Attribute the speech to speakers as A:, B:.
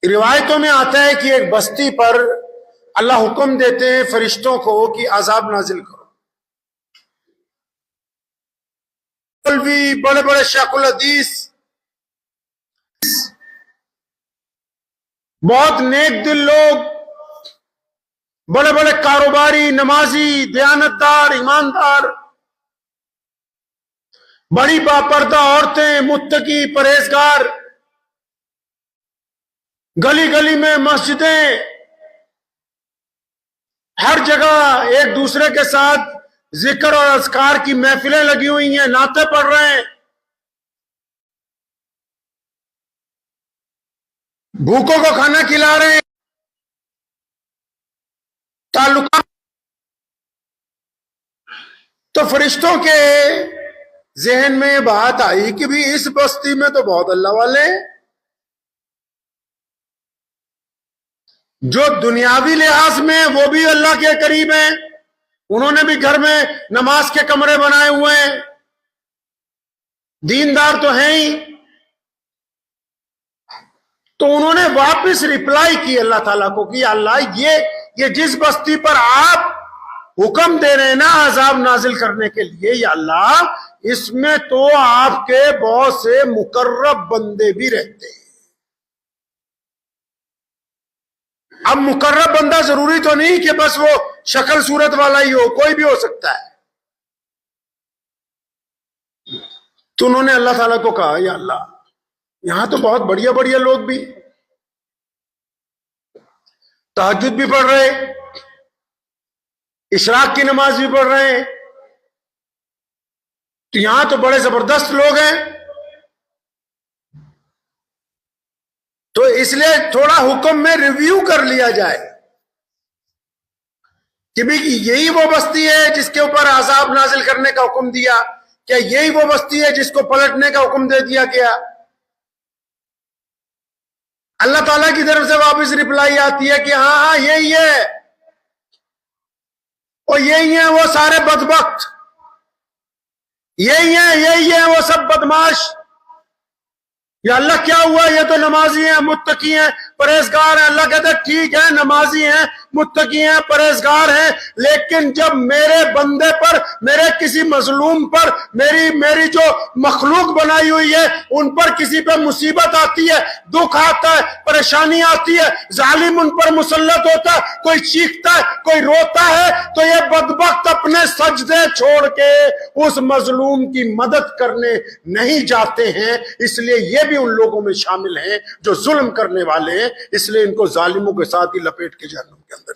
A: روایتوں میں آتا ہے کہ ایک بستی پر اللہ حکم دیتے ہیں فرشتوں کو کہ عذاب نازل کرو. بڑے بڑے شیخ الحدیث، بہت نیک دل لوگ، بڑے بڑے کاروباری، نمازی، دیانتدار، ایماندار، بڑی باپردہ عورتیں، متقی، پرہیزگار، گلی گلی میں مسجدیں، ہر جگہ ایک دوسرے کے ساتھ ذکر اور اذکار کی محفلیں لگی ہوئی ہیں، نعتیں پڑھ رہے ہیں، بھوکوں کو کھانا کھلا رہے ہیں، تعلقات. تو فرشتوں کے ذہن میں یہ بات آئی کہ بھی اس بستی میں تو بہت اللہ والے ہیں، جو دنیاوی لحاظ میں وہ بھی اللہ کے قریب ہیں، انہوں نے بھی گھر میں نماز کے کمرے بنائے ہوئے ہیں، دیندار تو ہیں ہی. تو انہوں نے واپس ریپلائی کی اللہ تعالیٰ کو کہ اللہ یہ جس بستی پر آپ حکم دے رہے ہیں نا عذاب نازل کرنے کے لیے، یا اللہ اس میں تو آپ کے بہت سے مقرب بندے بھی رہتے ہیں. اب مقرب بندہ ضروری تو نہیں کہ بس وہ شکل صورت والا ہی ہو، کوئی بھی ہو سکتا ہے. تو انہوں نے اللہ تعالیٰ کو کہا یا اللہ یہاں تو بہت بڑھیا بڑھیا لوگ بھی تہجد بھی پڑھ رہے، اشراق کی نماز بھی پڑھ رہے ہیں، تو یہاں تو بڑے زبردست لوگ ہیں. تو اس لیے تھوڑا حکم میں ریویو کر لیا جائے کہ بھی یہی وہ بستی ہے جس کے اوپر عذاب نازل کرنے کا حکم دیا، کیا یہی وہ بستی ہے جس کو پلٹنے کا حکم دے دیا گیا؟ اللہ تعالیٰ کی طرف سے واپس ریپلائی آتی ہے کہ ہاں یہی ہے، اور یہی ہیں وہ سارے بدبخت، یہی ہیں وہ سب بدماش. یا اللہ کیا ہوا؟ یہ تو نمازی ہیں، متقی ہیں، پرہیزگار ہیں. اللہ کہتے ہیں ٹھیک ہے، نمازی ہیں، متقی ہیں، پرہیزگار ہیں، لیکن جب میرے بندے پر، میرے کسی مظلوم پر، میری جو مخلوق بنائی ہوئی ہے ان پر کسی پہ مصیبت آتی ہے، دکھ آتا ہے، پریشانی آتی ہے، ظالم ان پر مسلط ہوتا ہے، کوئی چیختا ہے، کوئی روتا ہے، تو یہ بدبخت اپنے سجدے چھوڑ کے اس مظلوم کی مدد کرنے نہیں جاتے ہیں. اس لیے یہ بھی ان لوگوں میں شامل ہیں جو ظلم کرنے والے ہیں، اس لیے ان کو ظالموں کے ساتھ ہی لپیٹ کے جہنم کے اندر